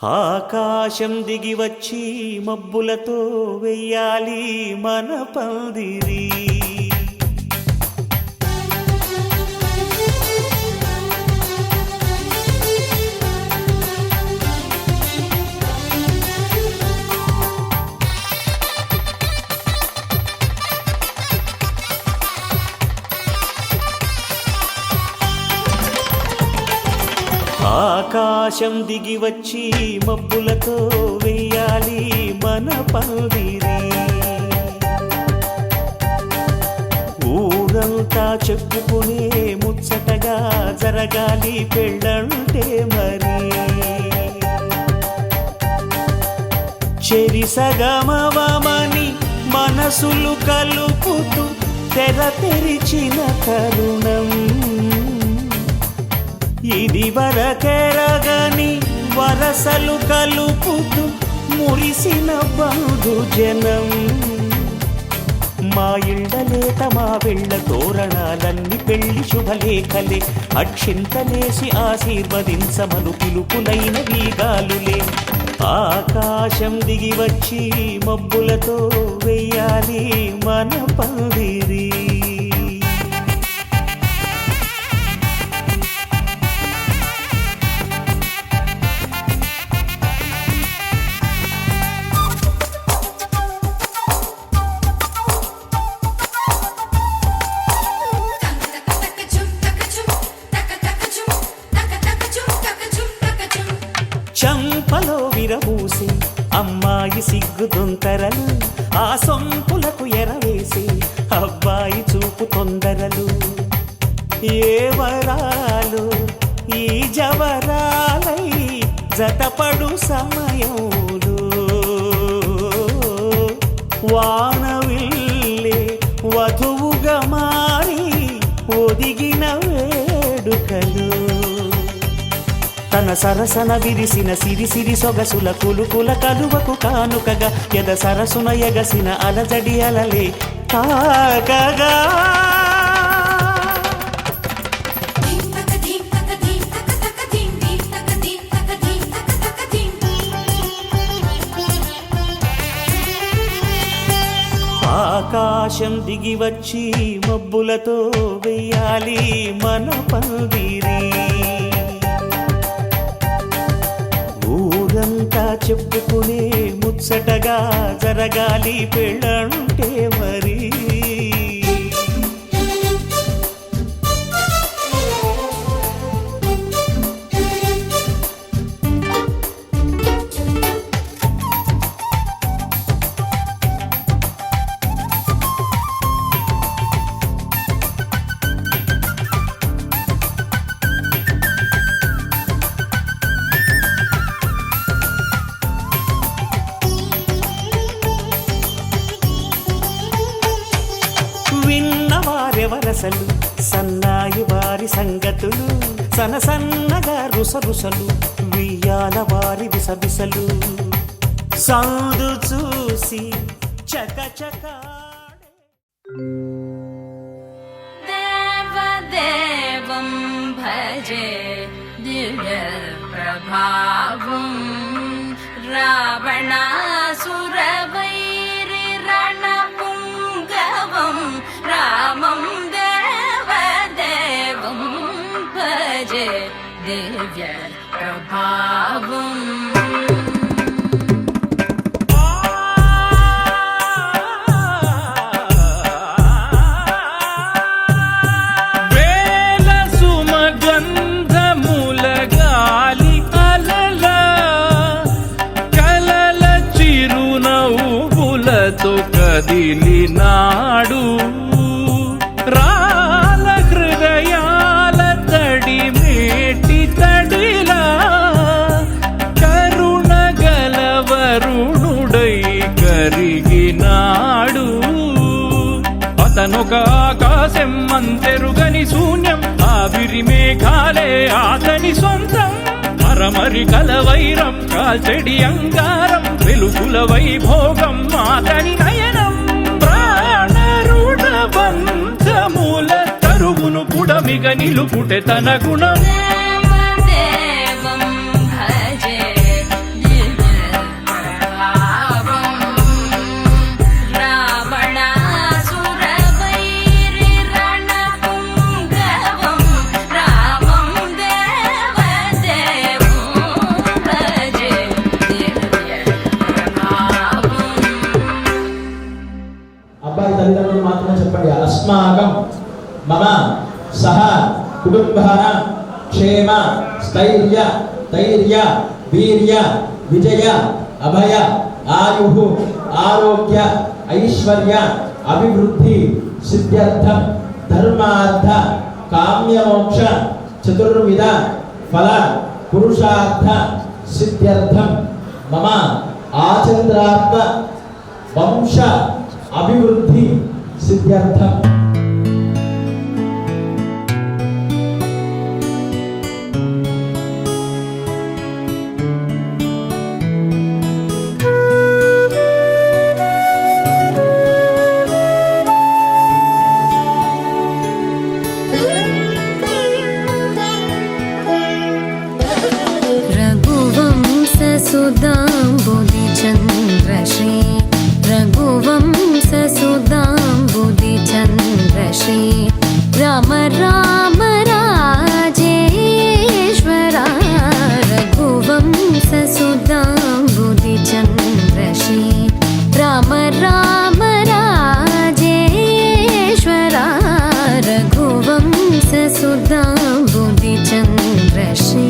ఆకాశం దిగి వచ్చి మబ్బులతో వెయ్యాలి మన పందిరి. ఆకాశం దిగి వచ్చి మబ్బులతో వెయ్యాలి మన పందిరి. ఊరంతా చెప్పుకునే ముచ్చటగా జరగాలి పెళ్ళంటే మరి. చెరిసగమవమని మనసులు కలుపుతూ తెర తెరిచిన తరుణం ఇది వరకెరగని వరసలు కలుపుతూ మురిసిన బంధుజనం. మా ఇళ్ళలేత మా వెళ్ళ తోరణాలన్నీ పెళ్లి శుభలేఖలే. అక్షింతలేసి ఆశీర్వదించమను పిలుపులైన వీగాలులే. ఆకాశం దిగి వచ్చి మబ్బులతో వెయ్యాలి మన పందిరి. చంపలో విరబూసి అమ్మాయి సిగ్గుదొంతరలు, ఆ సొంపులకు ఎరవేసి అబ్బాయి చూపు తొందరలు. ఏ వరాలు ఈ జవరాలై జతపడు సమయంలో వానవిల్లే వధువుగా మారి ఒదిగిన వేడుకలు. తన సరసన విరిసిన సిరిసిరి సొగసుల కులుకుల కలువకు కానుకగా ఎద సరసున ఎగసిన అలజడి అలలే తాకగా. ఆకాశం దిగి వచ్చి మబ్బులతో వెయ్యాలి మన పందిరి. ఊరంతా చెప్పుకునే ముచ్చటగా జరగాలి పెళ్ళంటే మరి. విన్నవారెవరసలు సన్నాయి వారి సంగతులు, సనసన్నగా రుసరుసలు వియ్యాల వారి విసవిసలు. సందు చూసి చకచకాడే దేవదేవం భజే దివ్య ప్రభావం రావణాసురవైరి రణపుంగవం రామం దేవదేవం భజే దివ్య ప్రభావం. కదిలినాడు రాల హృదయాల తడి మేటి తడిలా కరుణ గలవరుణుడై కరిగినాడు. అతనొక ఆకాశం అంతెరుగని శూన్యం, ఆవిరి మేఘాలే అతని సొంతం. మరమరి కలవైరం కాల్చెడి అంగారం, వెలుగుల వైభోగం అతని నయనం. ప్రాణరుణ బంధముల తరువును పుడమిగ నిలుపుటె తన గుణం. దేవదేవం భజే శుభాన క్షేమ స్థైర్య ధైర్య వీర్య విజయ అభయ ఆయు ఆరోగ్య ఐశ్వర్య అభివృద్ధి సిద్ధ్యర్థం ధర్మార్థ కామ్యమోక్ష చతుర్విధ ఫల పురుషార్థ సిద్ధ్యర్థం మమ ఆచంద్రాత్మ వంశ అభివృద్ధి సిద్ధ్యర్థం रघुवंशसुधाम्बुधिचन्द्रश्री रघुवंशसुधाम्बुधिचन्द्रश्री राम राम राजेश्वरा रघुवंशसुधाम्बुधिचन्द्रश्री राम राम राजेश्वरा रघुवंशसुधाम्बुधिचन्द्रश्री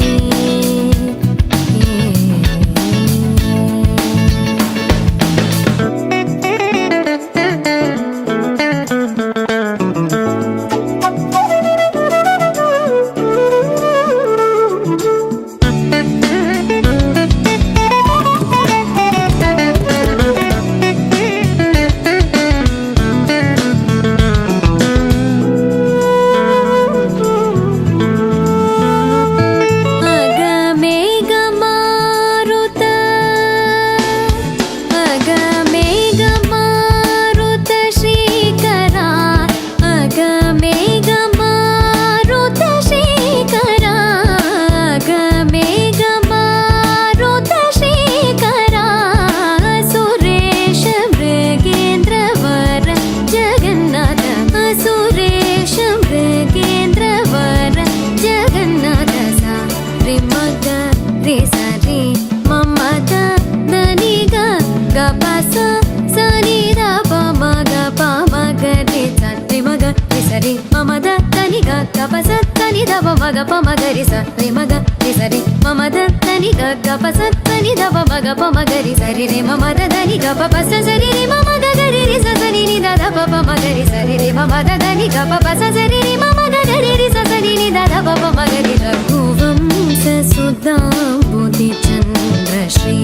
మగ పమగరి సరి మగ సరి మమ దని గ పసని దవ మగ పమగరి సరి రే మమ దని గ పస సరి రే మమ గరి రి సని ని ద ప మగరి సరి రే మమ దని గ పస సరి రే మమ గరి రి సని ని ద ప మగరి రఘువంశ సుధాంబుధిచంద్రశ్రీ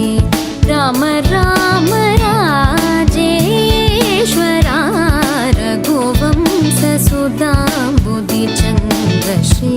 రామ రామ రాజేశ్వరా రఘువంశ సుధాంబుధిచంద్రశ్రీ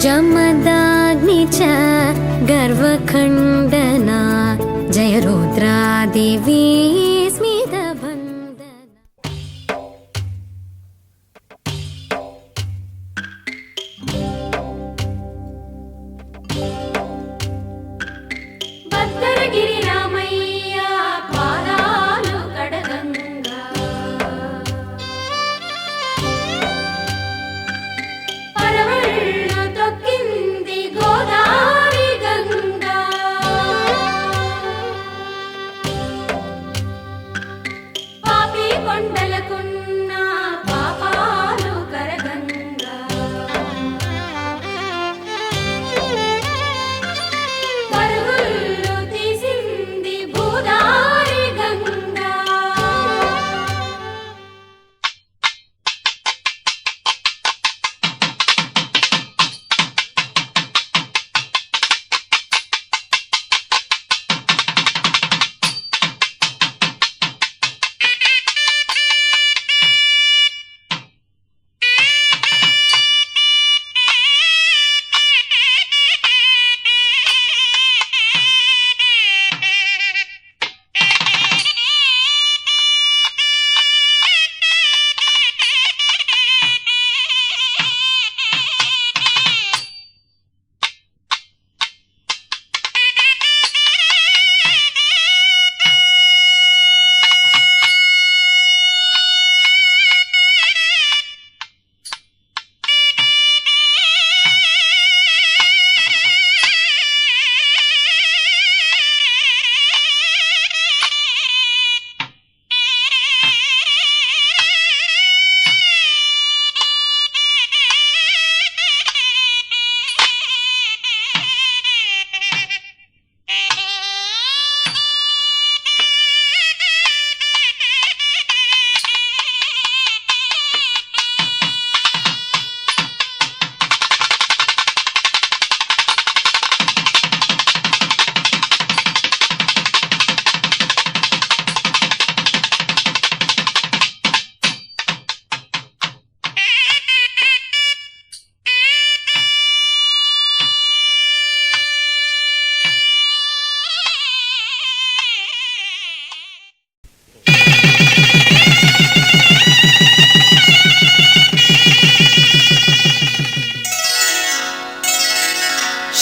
जमदाग्नि च गर्वखण्डना जय रुद्रा देवी स्मितवन्दना भद्रगिरि रामय्य पादालु कड़गंगा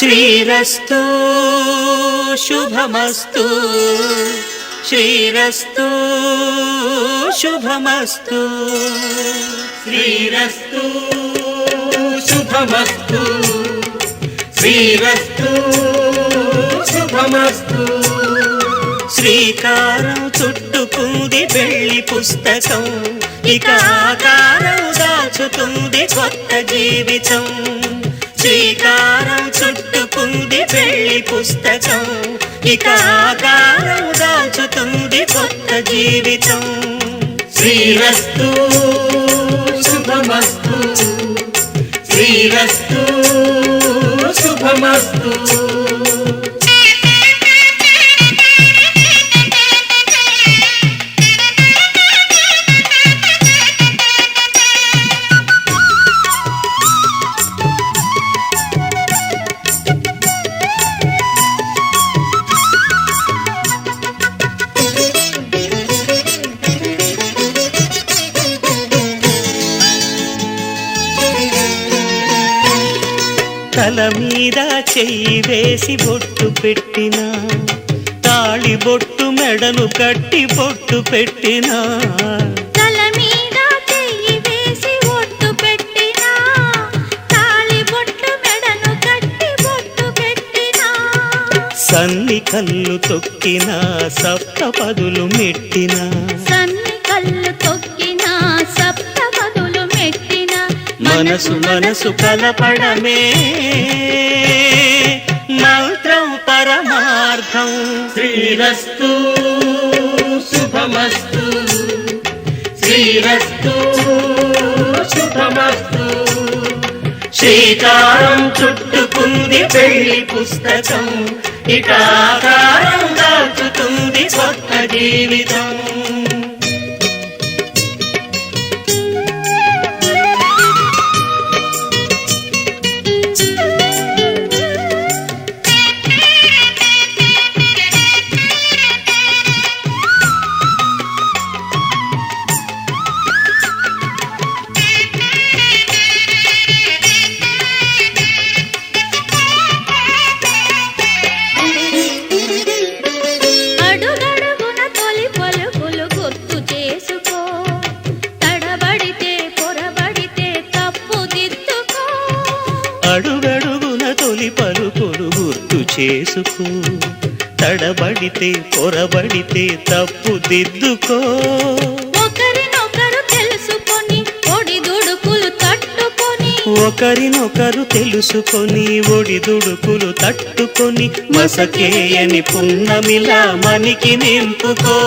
శ్రీరస్తు శుభమస్తు శ్రీరస్తు శుభమస్తు శ్రీరస్తు శుభమస్తు శ్రీరస్తు శుభమస్తు శ్రీకారం చుట్టుకుంది పెళ్లి పుస్తకం ఇక ఆకారం దాచుతుంది కొత్త జీవితం శ్రీకారం చుట్టుకుంది పెళ్లి పుస్తకం ఇక ఆకారం దాచుతుంది కొత్త జీవితం శ్రీరస్తు శుభమస్తు శ్రీరస్తు శుభమస్తు తల మీద చెయ్యి వేసి బొట్టు పెట్టినా తాళి బొట్టు మెడను కట్టి బొట్టు పెట్టినా తల మీద చెయ్యి వేసి బొట్టు పెట్టినా తాళి బొట్టు మెడను కట్టి బొట్టు పెట్టినా సన్ని కళ్ళు తొక్కినా సప్తపదులు మెట్టినా సన్ని కళ్ళు తొక్కినా సప్తపదులు మెట్టినా మనసు మనసు కలపడమే మంత్రం పరమార్థం శ్రీరస్తు శుభమస్తు శ్రీరస్తు శుభమస్తు శ్రీకారం చుట్టుకుంది పెళ్లి పుస్తకం ఇక ఆకారం దాచుతుంది కొత్త జీవితం అడుగడుగున తొలి పలుకులు గుర్తు చేసుకో తడబడితే పొరబడితే తప్పు దిద్దుకో ఒకరినొకరు తెలుసుకొని ఒడిదుడుకులు తట్టుకొని ఒకరినొకరు తెలుసుకొని ఒడిదుడుకులు తట్టుకొని మసకేయని పున్నమిలా మనికి నింపుకో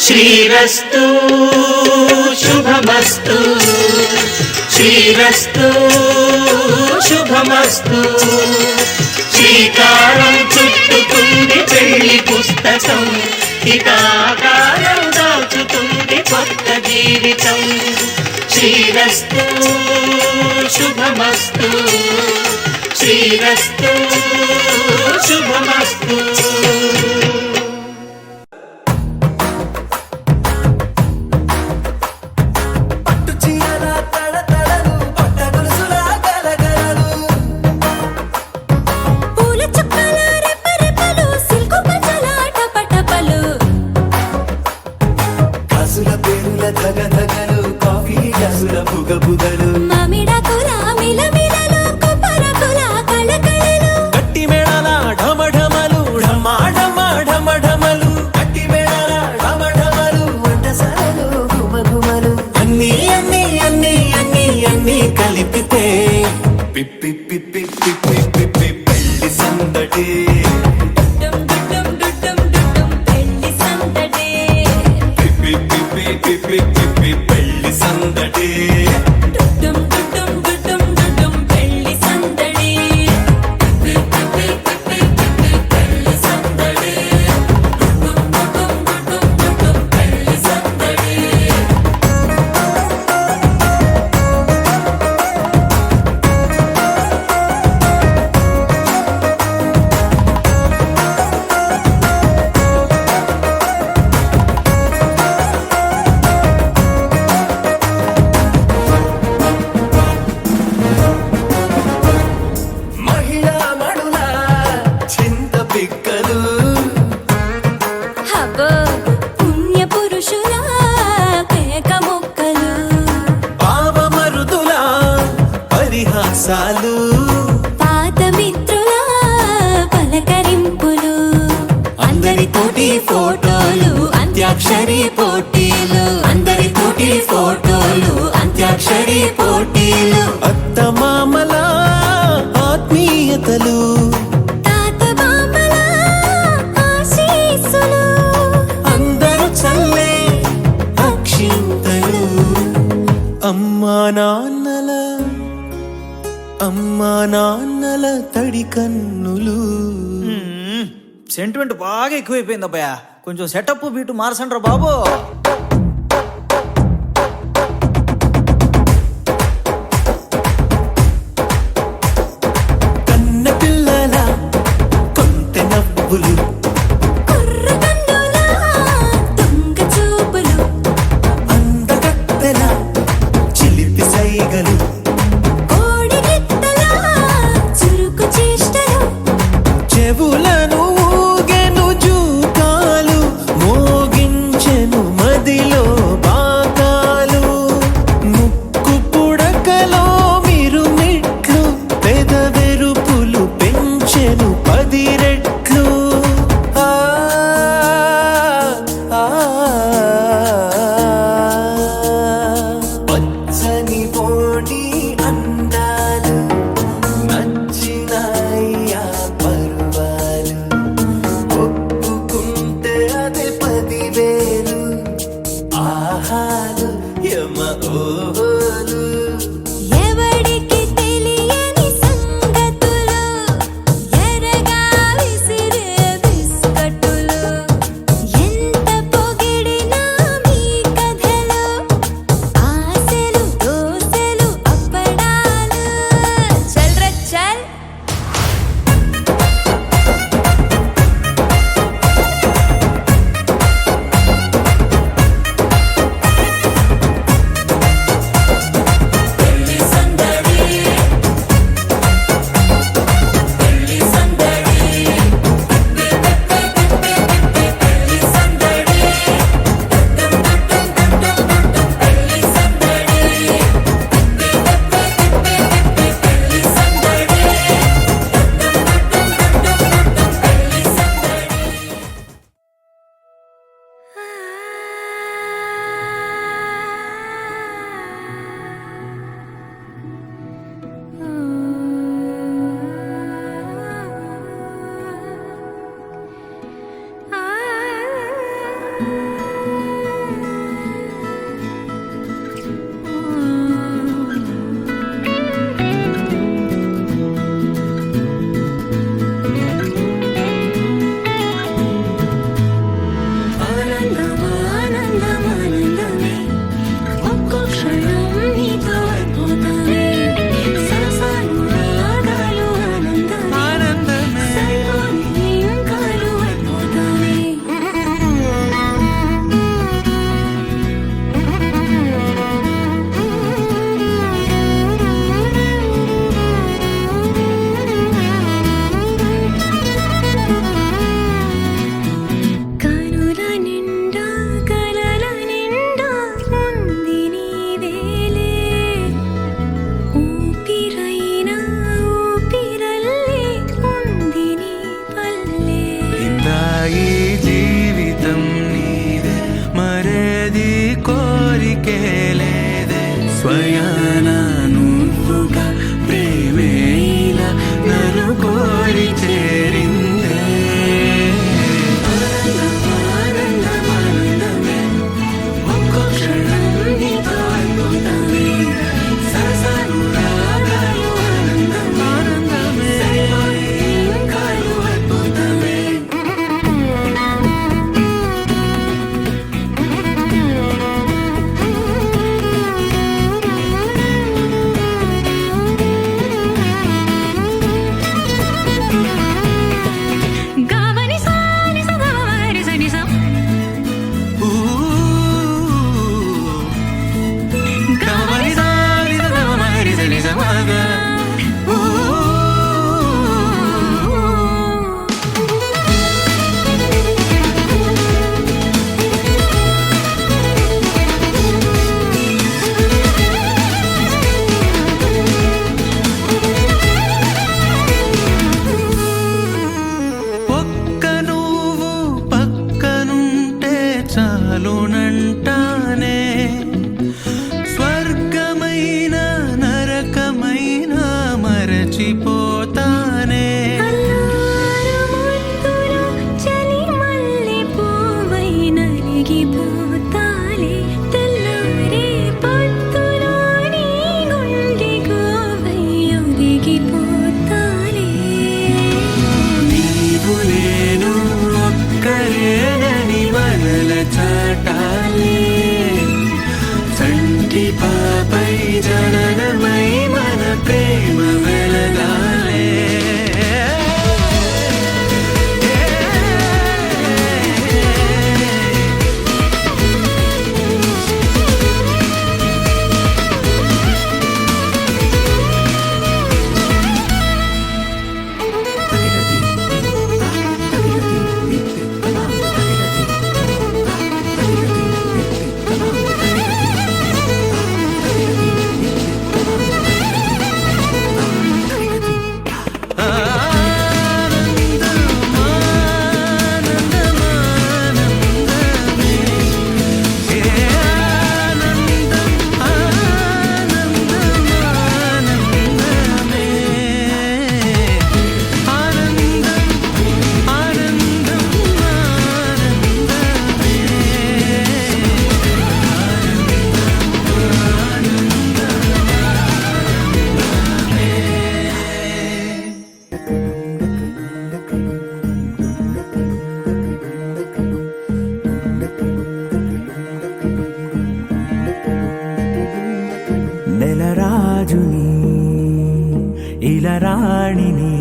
శ్రీరస్తు శుభమస్తు శ్రీరస్తు శుభమస్తు శ్రీకారం చుట్టుకుంది పెళ్లి పుస్తకం ఇక ఆకారం దాచుతుంది కొత్త జీవితం శ్రీరస్తు శుభమస్తు శ్రీరస్తు శుభమస్తు పెళ్లి సందడి పెళ్లి సందడి పరిహాసాలు పాత మిత్రుల పలకరింపులు అందరితోటి ఫోటోలు అంత్యాక్షరి పోటీలు అందరితోటి ఫోటోలు అంత్యాక్షరి పోటీలు అత్తమామల ఆత్మీయతలు తాత బామ్మల ఆశీస్సులు అందరూ చల్లే అక్షింతలు అమ్మా నాన్నల తడి కన్నులు. సెంటిమెంట్ బాగా ఎక్కువైపోయింది అబ్బాయా, కొంచెం సెటప్ బీటు మార్చండ్రా బాబు. కన్న పిల్లల కొంటె నవ్వులు కుర్ర కన్నుల దొంగ చూపులు అందగత్తెల చిలిపి సైగలు కోడి గిత్తల చురుకు చేష్టలు చెవులను ఊగెను జూకాలు మోగించెను మది సిరిల రాణిని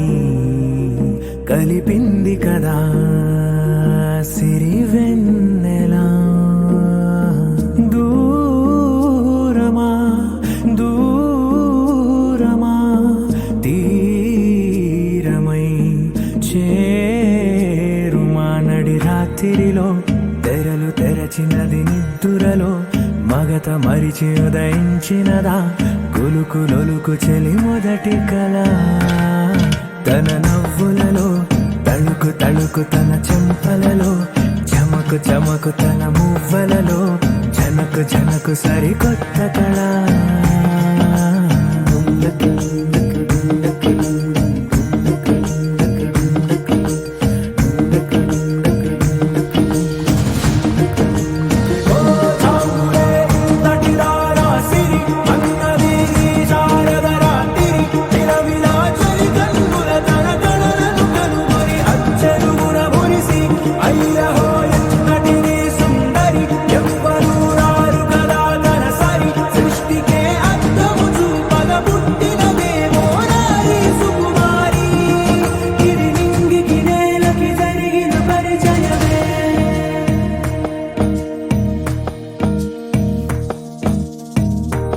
కలిపింది కదా సిరి వెన్నెలా దూరమా దూరమా తీరమై చేరుమా నడి రాత్రిలో తెరలు తెరచినది నిద్దురలో మగత మరిచి ఉదయించినదా కులుకులొలుకు చెలి మొదటి కళ తన నవ్వులలో తళుకు తళుకు తన చెంపలలో చమకు చమకు తన మువ్వలలో జనకు జనకు సరికొత్త కళ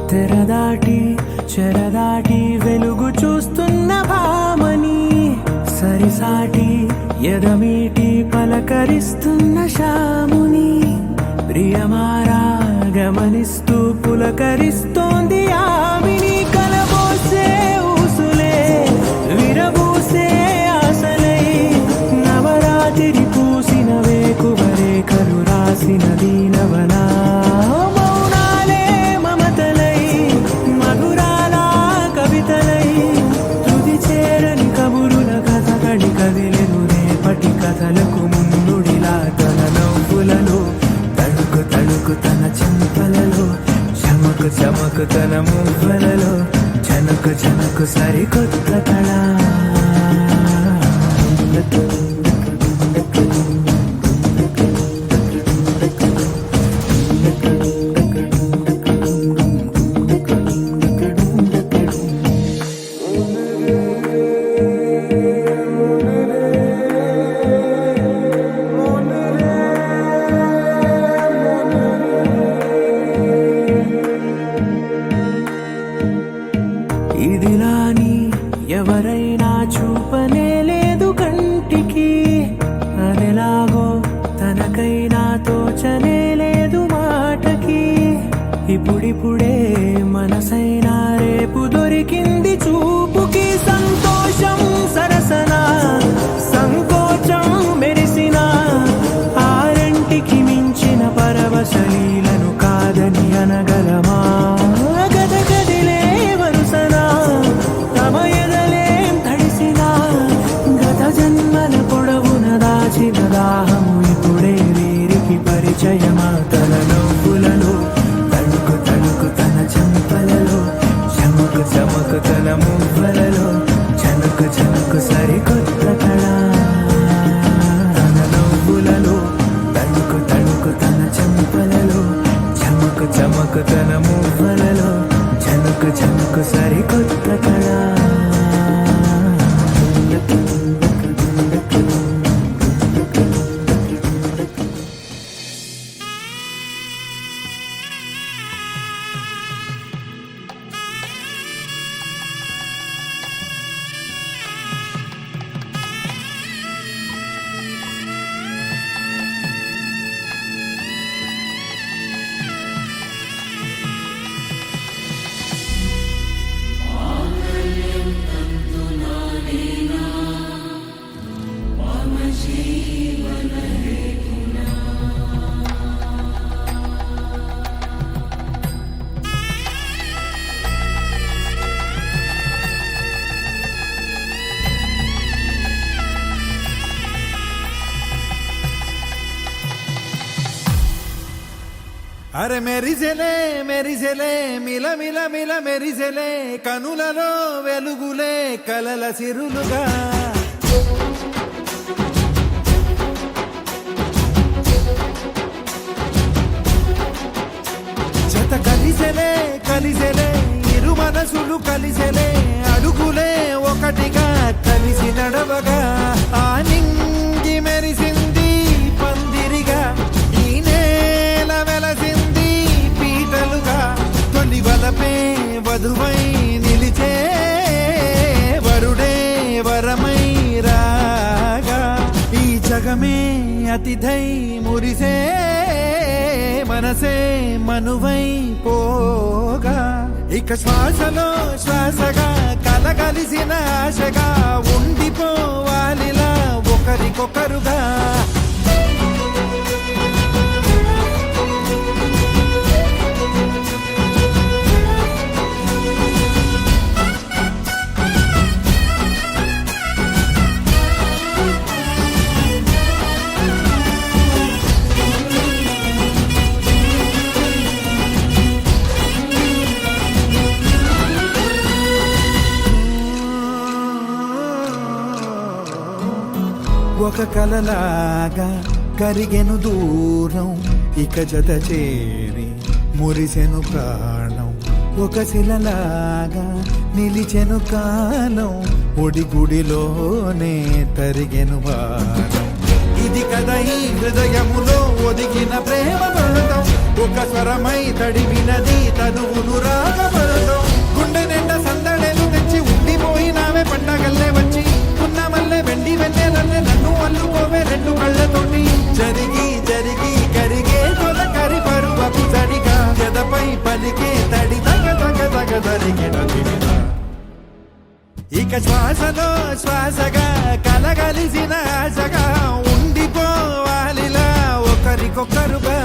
తెరదాటి చెరదాటి వెలుగు చూస్తున్న భామని సరిసాటి ఎదమీటి పలకరిస్తున్న శాముని ప్రియమారా గమనిస్తూ పులకరిస్తోంది ఆవిని కలబోసే ఊసులే విరబూసే ఆశలై నవరాత్రి పూసిన వేకువరేఖలు రాసిన దీనవనా కథలకు ముందుడిలా తన నవ్వులలో తడుకు తడుకు తన చెంపలలో చమకు చమకు తన మువ్వలలో జనకు జనకు సరికొత్త కళ ఇదిలాని ఎవరైనా చూపనే లేదు కంటికి అదెలాగో తనకైనా తోచనే లేదు మాటకి ఇప్పుడిప్పుడే మనసైనా రేపు దొరికింది చూపుకి సంతోషం సరసన సంకోచం మెరిసిన ఆరంటికి మించిన పరవశలీలను కాదని అనగలమా దాహము ఇప్పుడే వీరికి పరిచయమా తన నవ్వులలో తణుకు తణుకు తన చెంపలలో చమకు చమకు తన మువ్వలలో జనకు జనకు సరికొత్త కళ తన నవ్వులలో తణుకు తణుకు తన చెంపలలో చమకు చమకు తన మువ్వలలో జనకు జనకు సరికొత్త కళ అరే మెరిసెలే మెరిసెలే మిల మిల మిల మెరిసెలే కనులలో వెలుగులే కలల సిరులుగా జత కలిసెలే కలిసెలే ఇరు మనసులు కలిసెలే అడుగులే ఒక ఒకటిగా కలిసి నడవగా ఆ నింగి మెరిసింది పందిరిగా ఈ నేల వెలసింది పీటలుగా తొలి వలపే వధువై నిలిచే వరుడే వరమై రాగా ఈ జగమే అతిథై మురిసే మనసే మనువై పోగా ఇక శ్వాసలో శ్వాసగా కలగలిసిన ఆశగా ఉండిపోవాలిలా ఒకరికొకరుగా ఒక కలలాగా కరిగెను దూరం ఇక జత చేరి మురిసెను ప్రాణం ఒక శిలలాగా నిలిచెను కాలం ఒడిగుడిలోనే తరిగెను వారం ఇది కదా ఈ హృదయములో ఒదిగిన ప్రేమ పడతాం ఒక స్వరమై తడివినది తనువును రాగపడతాం గుండె నిండా సందడేలు తెచ్చి ఉండిపోయినావే పండగల్లే వచ్చి ఉన్న మల్లె వెండి వెన్నెలల్లే నన్ను అల్లుకోవే రెండు కళ్ళతోటి జరిగి జరిగి కరిగే తొలకరి పరువపు తడిగా జదపై పలికే తడి తగ తగ తగ తరిగిన ఇక శ్వాసలో శ్వాసగా కలగలిసిన ఆశగా ఉండిపోవాలిలా ఒకరికొకరుగా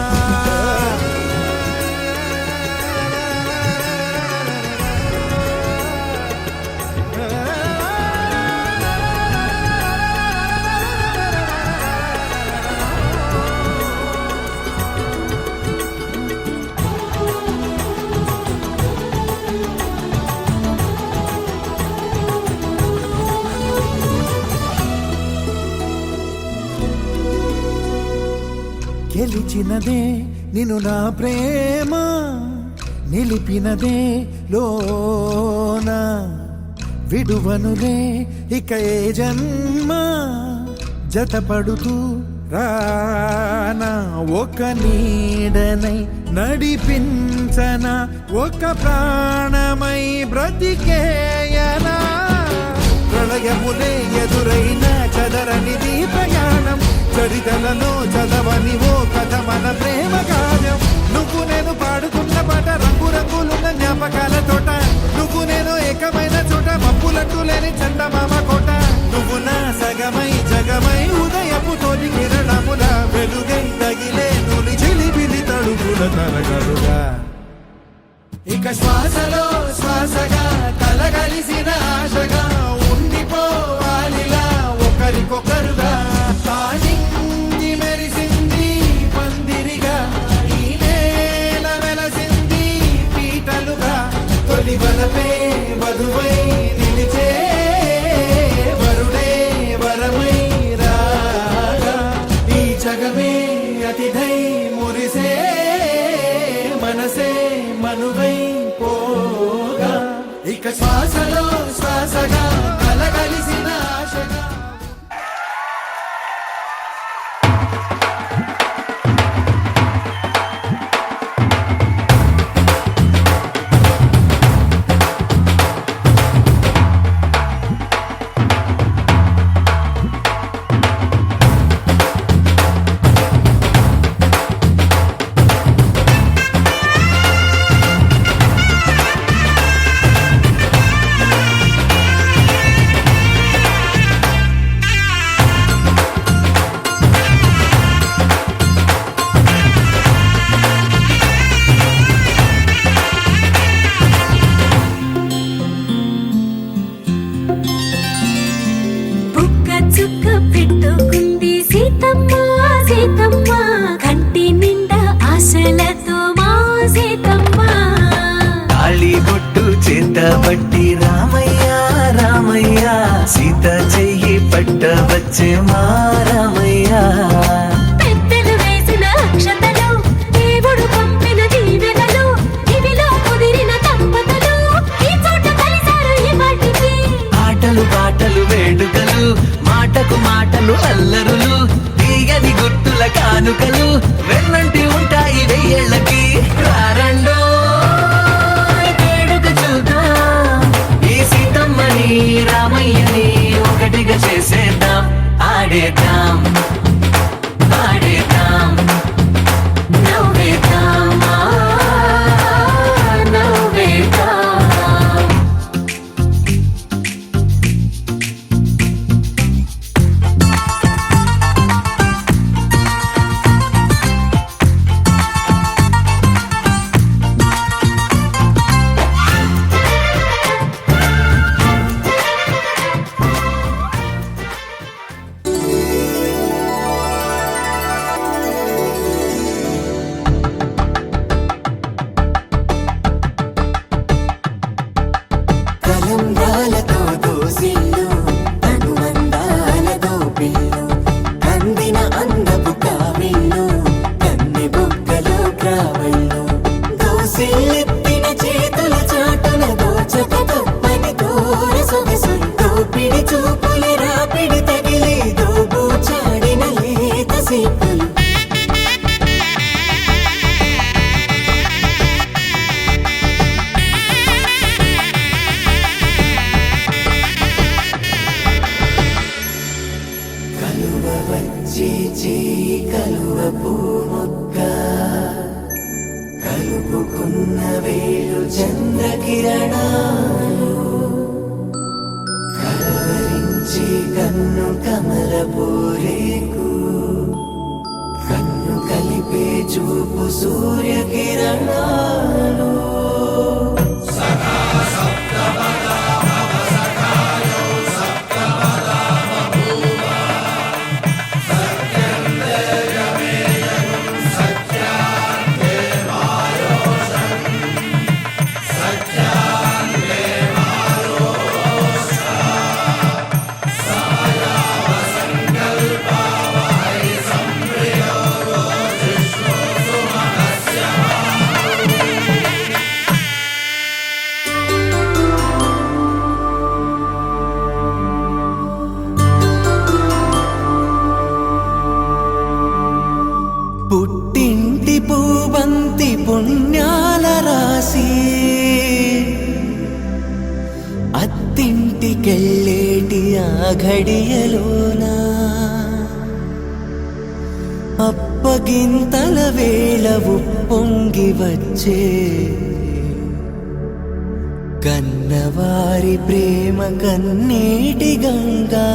గెలిచినదే నిన్ను నా ప్రేమ నిలిపినదే లోన విడువనులే ఇక ఏ జన్మ జతపడుతూ రానా ఒక నీడనై నడిపించన ఒక ప్రాణమై బ్రతికేయనా ప్రళయములే ఎదురైన చదరనిది ప్రయాణం చరితలలో చదవని ఓ కథ మన ప్రేమ కావ్యం నువ్వు నేను పాడుతున్న పాట రంగు రంగులున్న జ్ఞాపకాల తోట నువ్వు నేను ఏకమైన చోట మబ్బులట్టు లేని చందమామ కోట నువ్వు నా సగమై జగమై ఉదయపు తోటి కిరణముల వెలుగై తగిలే నులి చిలిపిలి తడుపుల తరగడుగా ఇక శ్వాసలో శ్వాసగా కలగలిసిన ఆశగా ఉండిపోవాలిలా ఒకరికొకరుగా తానింగి మెరిసింది పందిరిగా ఈ నేల వెలసింది పీటలుగా తొలి వలపే వధువై నిలిచే వరుడే వరమై రాగా ఈ జగమే అతిథై మురిసే మనసే మనువై పోగా ఇక శ్వాసలో శ్వాసగా కలగలిసిన ఆశగా పట్టి రామయ్య రామయ్య సీత చెయ్యి పట్ట వచ్చే మా రామయ్య పెద్దలు వేసిన అక్షతలు దేవుడు పంపిన దీవెనలు ఇవిలో కుదిరిన దంపతులు ఈ చోట కలిసారు ఈ వాటికి ఆటలు ఆటలు అల్లరులు తీయని గుర్తుల కానుకలు వెన్నంటి ఉంటాయి వెయ్యేళ్ళకి రారండో వేడుక చూద్దాం ఈ సీతమ్మని రామయ్యని ఒకటిగా చేసేద్దాం ఆడేద్దాం ఆడేద్దాం నవ్వేద్దాం నవ్వేద్దాం కలంబ్రాలతో దోసిళ్ళు అనుమందాలతో పిల్లు కందిన అందపు కావిళ్ళు కన్నె బుగ్గలో క్రావళ్ళు దోసిళ్ళెత్తిన చేతుల చాటున దోచక తప్పని దూర సొగసుంటూ పిడి చూపుల రాపిడి తగిలి దోబూచాడిన లేత సీపులు కలువ వచ్చే చేయి కలువ పూమొక్క కలుపుకున్న వేలు చంద్రకిరణాలు కలవరించే కన్ను కమల పూరేకు కన్ను కలిపే చూపు సూర్యకిరణాలు పుట్టింటి పూబంతి పుణ్యాల రాసి అత్తింటికెళ్ళేటి ఆ ఘడియలోన అప్పగింతల వేళ ఉప్పొంగి వచ్చే కన్నవారి ప్రేమ కన్నీటి గంగా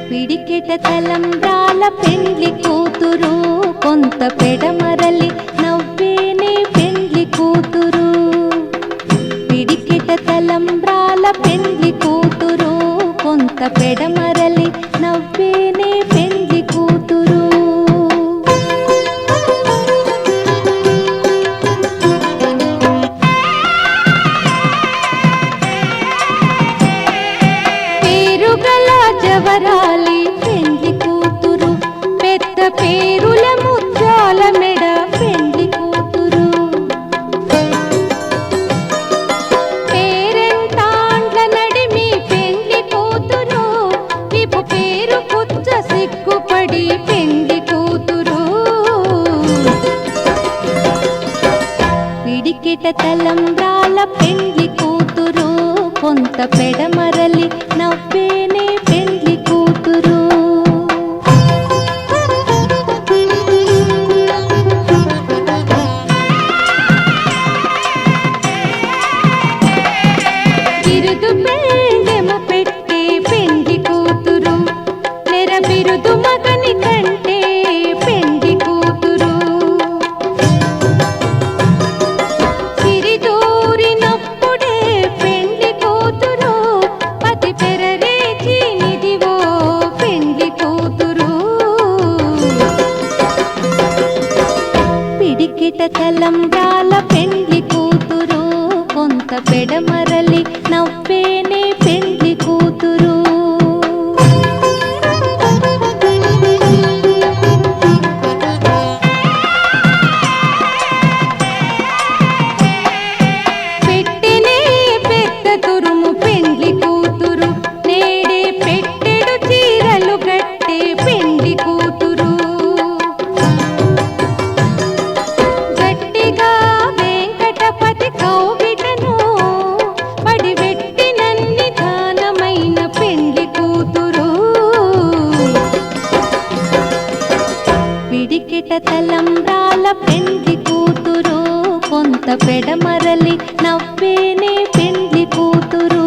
పిడికెట తలంబ్రాల పెండ్లి కూతురు కొంత పెడమరలి నవ్వేనే పెండ్లి కూతురు పిడికెట తలంబ్రాల పెండ్లి కూతురు కొంత పెడమరలి నవ్వేనే పెండ్లి కూతురు పేరుగల జవరాలి పెండ్లి కూతురు పెద్ద పేరుల ముత్యాల మెడ పెండ్లి కూతురు పేరెంటాండ్ల నడిమి పెండ్లి కూతురు విపు పేరు కుచ్చ సిగ్గుపడి పెండ్లి కూతురు పిడికిట తలంబ్రాల పెండ్లి కూతురు కొంత పెడమరలి నవ్వేనే పెండ్లి కూతురు బిరుదు పెండెము పెట్టి పెండ్లి కూతురు నెర బిరుదు మగని కంటే పెండ్లి కూతురు సిరిదూరినప్పుడే పెండ్లి కూతురు పతి పెరరేచి నిదివో పెండ్లి కూతురు పిడికిట తలంబ్రాల పెండ్లి కూతురు కొంత పెడమరలి నవ్వేనే పెండ్లి కూతురు తలంబ్రాల పెండ్లి కూతురు కొంత పెడమరలి నవ్వేనే పెండ్లి కూతురు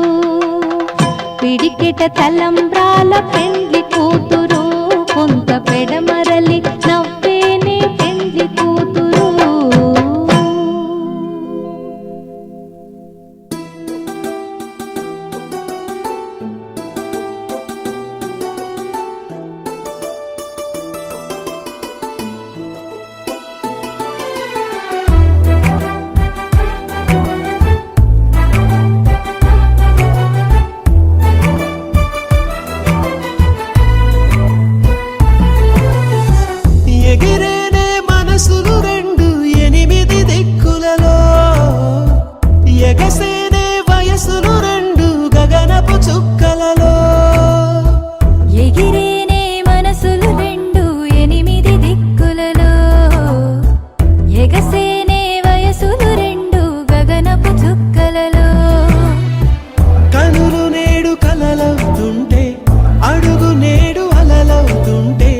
పిడికెట తలంబ్రాల పెండ్లి కూతురు కొంత పెడమరలి నవ్వేనే పెండ్లి కూతురు ఎగిరేనే మనసులు రెండు 8 దిక్కులలో ఎగసేనే వయసులు రెండు గగనపు చుక్కలలో ఎగిరేనే మనసులు రెండు 8 దిక్కులలో ఎగసేనే వయసులు రెండు గగనపు చుక్కలలో కనులు నేడు కలలవుతుంటే అడుగు నేడు అలలవుతుంటే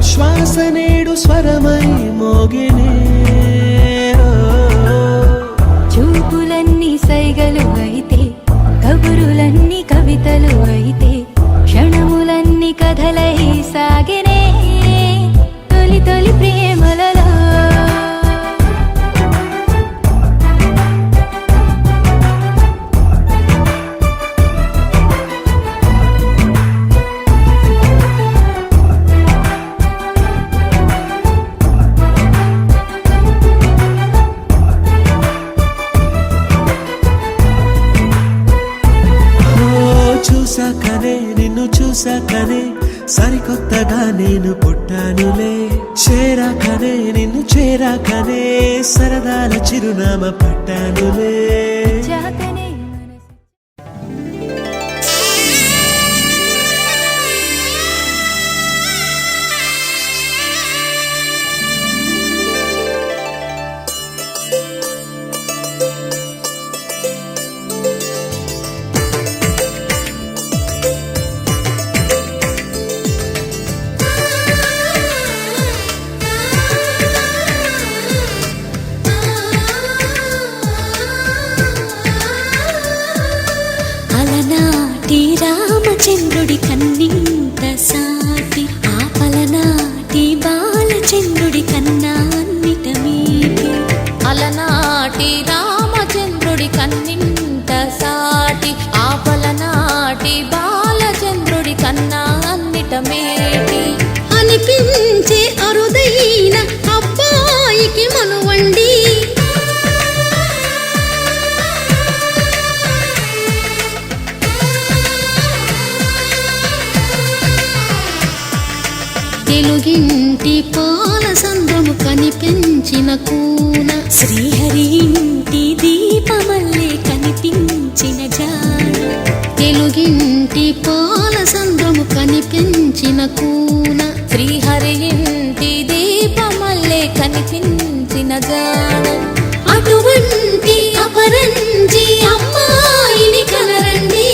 శ్వాస నేడు స్వరమై మోగినే చూపులన్నీ సైగలు అయితే కబురులన్నీ కవితలు అయితే క్షణములన్నీ కథలై సాగినే తొలి తొలి ప్రేమలలో చూసాకనే నిన్ను చూసాకనే సరికొత్తగా నేను పుట్టానులే చేరాకనే నిన్ను చేరాకనే సరదాల చిరునామా పట్టానులే జాతనే అలనాటి రామచంద్రుడి కన్నింత సాటి ఆపలనాటి బాలచంద్రుడి కన్నా అన్నిట మీటి అలనాటి రామచంద్రుడి కన్నింత సాటి ఆపలనాటి బాలచంద్రుడి కన్నా అన్నిట మేటి అనిపించే అరుదైన అబ్బాయికి మనువండి తెలుగింటి పాల సంద్రము కనిపించిన కూన శ్రీహరి ఇంటి దీపమల్లే కనిపించిన జాడ తెలుగింటి పాల సంద్రము కనిపించిన కూన శ్రీహరి ఇంటి దీపమల్లే కనిపించిన జాడ అటువంటి అపరంజి అమ్మాయిని కనరండి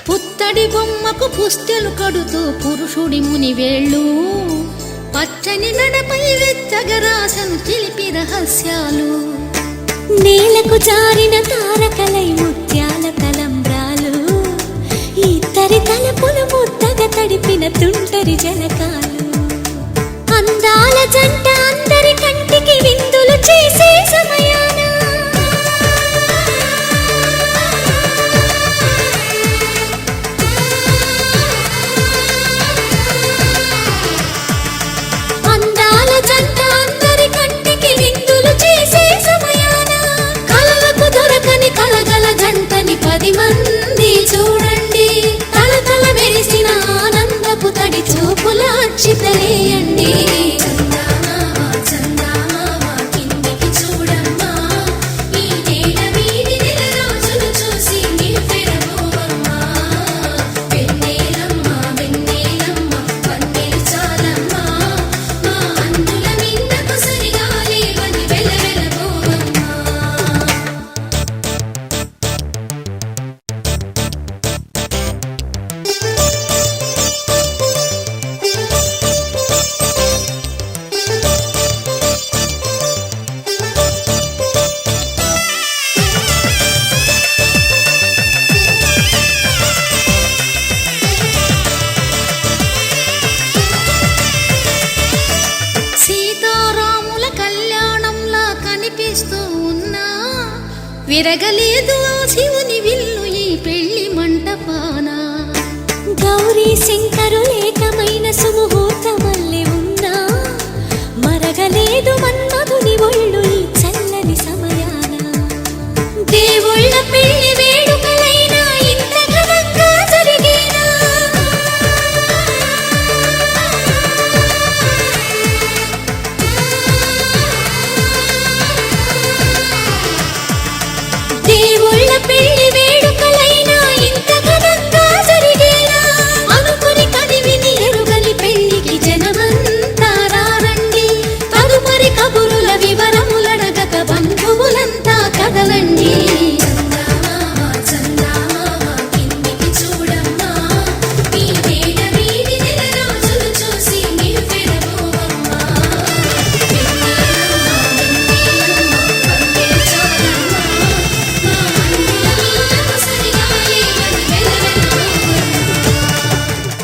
పుత్తడి బొమ్మకు పుస్తెలు కడుతూ పురుషుడి ముని వేళ్ళు పచ్చని నడపై వెచ్చగరాసను చిలిపి రహస్యాలు నేలకు జారిన తారకలై ముత్యాల తలంబ్రాలు ఇద్దరి తలపులు ముద్దగా తడిపిన తుంటరి జలకాలు అందాల జంట పూల అక్షితలేయండి చందమామ చందమామ కిందికి చూడమ్మా ఈ నేల మీది నెల రోజులు చూసి నివ్వెరపోవమ్మా వెన్నెలమ్మ వెన్నెలమ్మ వన్నెలు చాలమ్మా మా అందుల మిందకు సరిగా లేవని వెలవెలపోవమ్మా సీతారాముల కళ్యాణంలా కనిపిస్తూ ఉన్నా విరగలేదు ఆ శివుని విల్లు ఈ పెళ్లి మంటపాన గౌరీ సింగ్